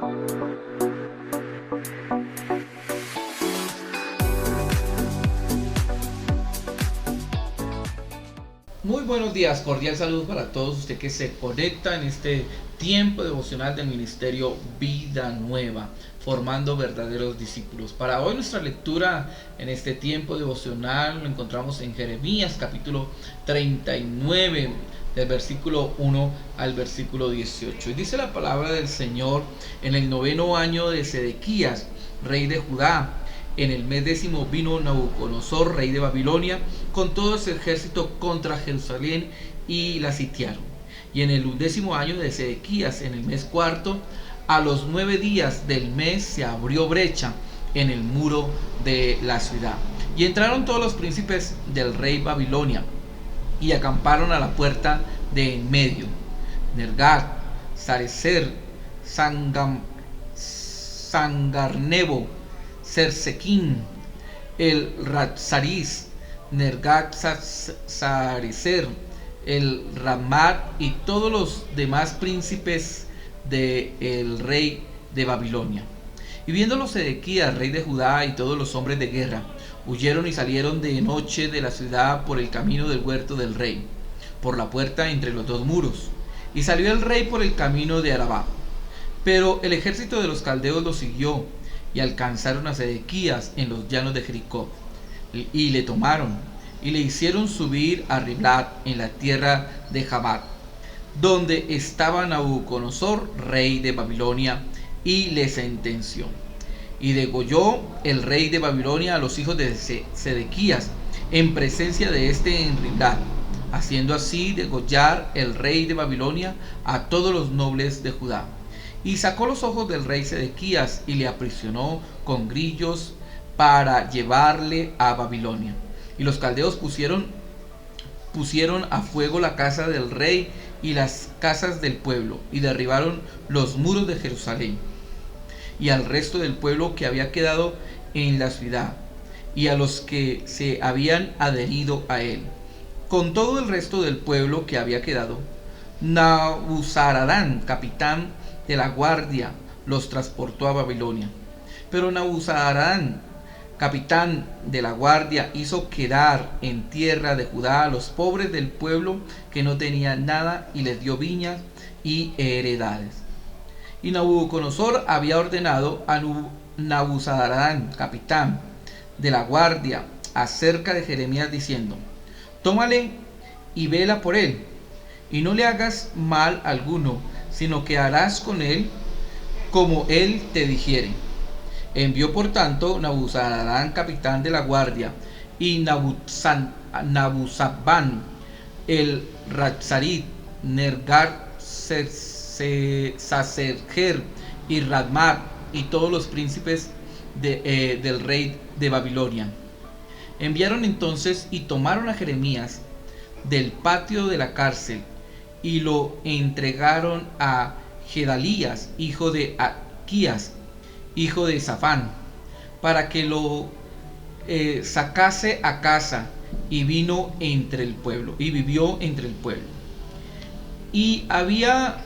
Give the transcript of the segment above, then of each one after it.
Muy buenos días, cordial saludo para todos ustedes que se conectan en este tiempo devocional del Ministerio Vida Nueva, formando verdaderos discípulos. Para hoy nuestra lectura en este tiempo devocional lo encontramos en Jeremías capítulo 39, del versículo 1 al versículo 18. Y dice la palabra del Señor: en el 9º año de Sedequías, rey de Judá, en el mes 10 vino Nabucodonosor, rey de Babilonia, con todo su ejército contra Jerusalén y la sitiaron. Y en el 11º año de Sedequías, en el mes 4, a los 9 días del mes, se abrió brecha en el muro de la ciudad. Y entraron todos los príncipes del rey Babilonia y acamparon a la puerta de en medio: Nergal, Sarecer, Sangarnebo, Sersequín, el Ratsariz, Nergal-Sarecer, el Ramat y todos los demás príncipes del rey de Babilonia. Y viéndolo Sedequías, rey de Judá, y todos los hombres de guerra, huyeron y salieron de noche de la ciudad por el camino del huerto del rey, por la puerta entre los dos muros. Y salió el rey por el camino de Arabá. Pero el ejército de los caldeos lo siguió, y alcanzaron a Sedequías en los llanos de Jericó, y le tomaron, y le hicieron subir a Riblat en la tierra de Hamat, donde estaba Nabucodonosor, rey de Babilonia, y le sentenció. Y degolló el rey de Babilonia a los hijos de Sedequías en presencia de este en Riblat, haciendo así degollar el rey de Babilonia a todos los nobles de Judá. Y sacó los ojos del rey Sedequías y le aprisionó con grillos para llevarle a Babilonia. Y los caldeos pusieron a fuego la casa del rey y las casas del pueblo, y derribaron los muros de Jerusalén, y al resto del pueblo que había quedado en la ciudad, y a los que se habían adherido a él. Con todo el resto del pueblo que había quedado, Nabuzaradán, capitán de la guardia, los transportó a Babilonia. Pero Nabuzaradán, capitán de la guardia, hizo quedar en tierra de Judá a los pobres del pueblo que no tenían nada, y les dio viñas y heredades. Y Nabucodonosor había ordenado a Nabuzaradán, capitán de la guardia, acerca de Jeremías, diciendo: tómale y vela por él, y no le hagas mal alguno, sino que harás con él como él te dijere. Envió por tanto Nabuzaradán, capitán de la guardia, y Nabuzabán, el Ratzarit, Nergal-Sarecer y Radmat, y todos los príncipes del rey de Babilonia. Enviaron entonces y tomaron a Jeremías del patio de la cárcel, y lo entregaron a Gedalías, hijo de Aquías, hijo de Safán, para que lo sacase a casa, y vino entre el pueblo, y vivió entre el pueblo. Y había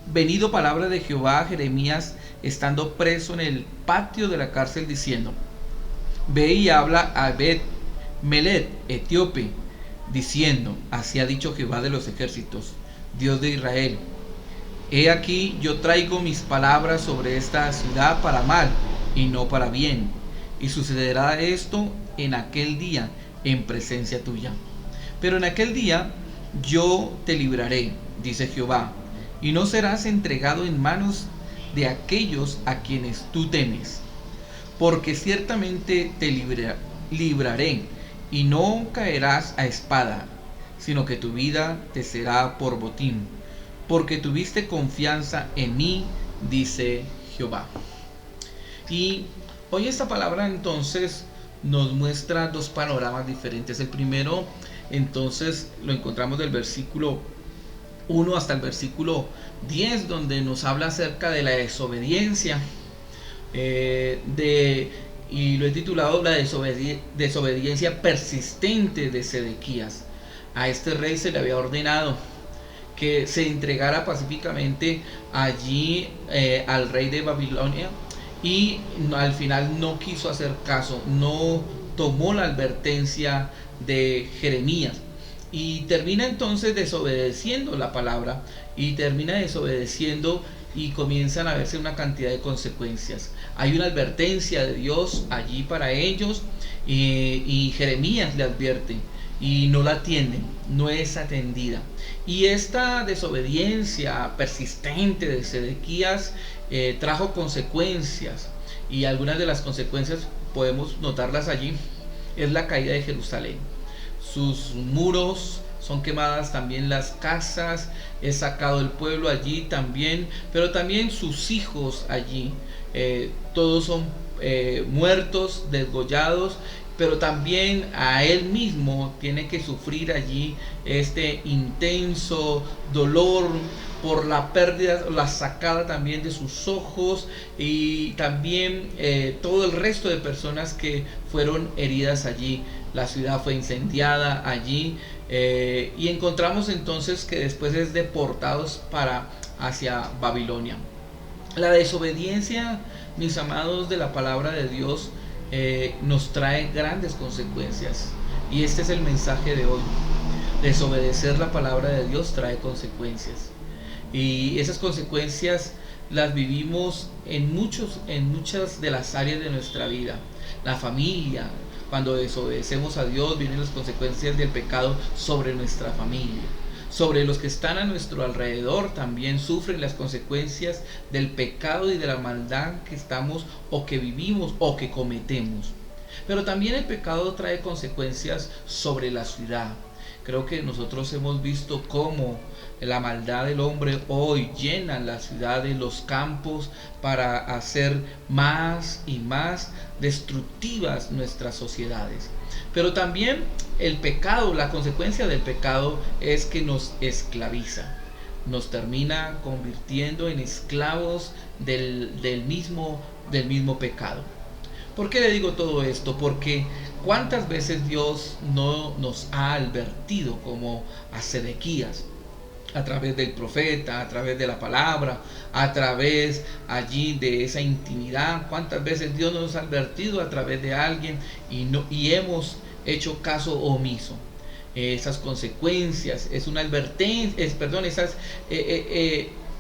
venido palabra de Jehová a Jeremías, estando preso en el patio de la cárcel, diciendo: ve y habla a Bet-Melet, etíope, diciendo: así ha dicho Jehová de los ejércitos, Dios de Israel: he aquí yo traigo mis palabras sobre esta ciudad para mal y no para bien, y sucederá esto en aquel día en presencia tuya. Pero en aquel día yo te libraré, dice Jehová, y no serás entregado en manos de aquellos a quienes tú temes, porque ciertamente te libraré, y no caerás a espada, sino que tu vida te será por botín, porque tuviste confianza en mí, dice Jehová. Y hoy esta palabra entonces nos muestra dos panoramas diferentes. El primero entonces lo encontramos del versículo 1 hasta el versículo 10, donde nos habla acerca de la desobediencia, y lo he titulado la desobediencia persistente de Sedequías. A este rey se le había ordenado que se entregara pacíficamente allí al rey de Babilonia, y al final no quiso hacer caso, no tomó la advertencia de Jeremías, y termina entonces desobedeciendo la palabra, y termina desobedeciendo, y comienzan a verse una cantidad de consecuencias. Hay una advertencia de Dios allí para ellos, y Jeremías le advierte y no la atiende, no es atendida. Y esta desobediencia persistente de Sedequías trajo consecuencias, y algunas de las consecuencias podemos notarlas allí. Es la caída de Jerusalén. Sus muros son quemadas, también las casas, es sacado el pueblo allí también, pero también sus hijos allí, todos son muertos, desgollados, pero también a él mismo tiene que sufrir allí este intenso dolor por la pérdida, la sacada también de sus ojos, y también todo el resto de personas que fueron heridas allí. La ciudad fue incendiada allí, y encontramos entonces que después es deportados hacia Babilonia. La desobediencia, mis amados, de la palabra de Dios nos trae grandes consecuencias, y este es el mensaje de hoy. Desobedecer la palabra de Dios trae consecuencias, y esas consecuencias las vivimos en muchas de las áreas de nuestra vida. La familia, cuando desobedecemos a Dios, vienen las consecuencias del pecado sobre nuestra familia. Sobre los que están a nuestro alrededor también sufren las consecuencias del pecado y de la maldad que estamos o que vivimos o que cometemos. Pero también el pecado trae consecuencias sobre la ciudad. Creo que nosotros hemos visto cómo la maldad del hombre hoy llena las ciudades, los campos, para hacer más y más destructivas nuestras sociedades. Pero también el pecado, la consecuencia del pecado es que nos esclaviza, nos termina convirtiendo en esclavos del mismo pecado. ¿Por qué le digo todo esto? Porque cuántas veces Dios no nos ha advertido, como a Sedequías, a través del profeta, a través de la palabra, a través allí de esa intimidad. Cuántas veces Dios nos ha advertido a través de alguien y hemos hecho caso omiso. Esas consecuencias, es una advertencia,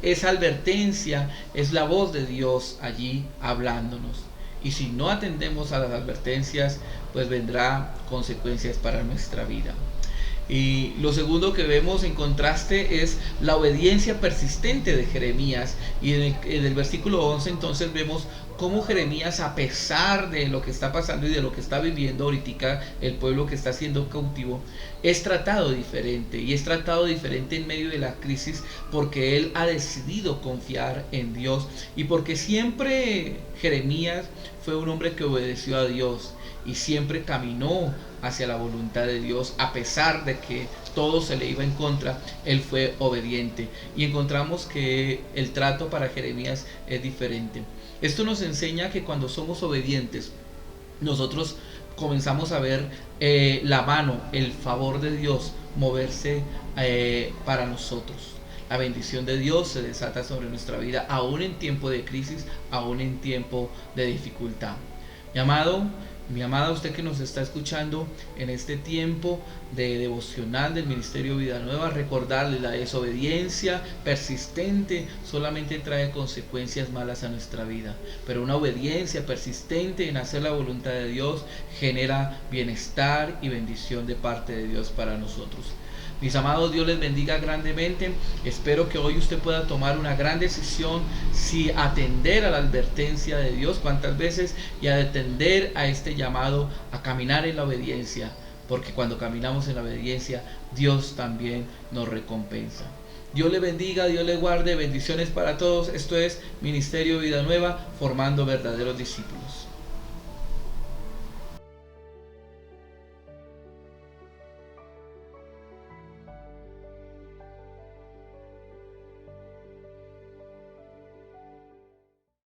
esa advertencia es la voz de Dios allí hablándonos. Y si no atendemos a las advertencias, pues vendrá consecuencias para nuestra vida. Y lo segundo que vemos en contraste es la obediencia persistente de Jeremías. Y en el versículo 11 entonces vemos cómo Jeremías, a pesar de lo que está pasando y de lo que está viviendo ahorita el pueblo que está siendo cautivo, es tratado diferente. Y es tratado diferente en medio de la crisis, porque él ha decidido confiar en Dios, y porque siempre Jeremías fue un hombre que obedeció a Dios y siempre caminó hacia la voluntad de Dios. A pesar de que todo se le iba en contra, él fue obediente, y encontramos que el trato para Jeremías es diferente. Esto nos enseña que cuando somos obedientes, nosotros comenzamos a ver la mano, el favor de Dios moverse para nosotros. La bendición de Dios se desata sobre nuestra vida, aún en tiempo de crisis, aún en tiempo de dificultad. Mi amada, usted que nos está escuchando en este tiempo de devocional del Ministerio Vida Nueva, recordarle: la desobediencia persistente solamente trae consecuencias malas a nuestra vida, pero una obediencia persistente en hacer la voluntad de Dios genera bienestar y bendición de parte de Dios para nosotros. Mis amados, Dios les bendiga grandemente. Espero que hoy usted pueda tomar una gran decisión, si atender a la advertencia de Dios, cuántas veces, y a atender a este llamado a caminar en la obediencia, porque cuando caminamos en la obediencia, Dios también nos recompensa. Dios le bendiga, Dios le guarde, bendiciones para todos. Esto es Ministerio Vida Nueva, formando verdaderos discípulos.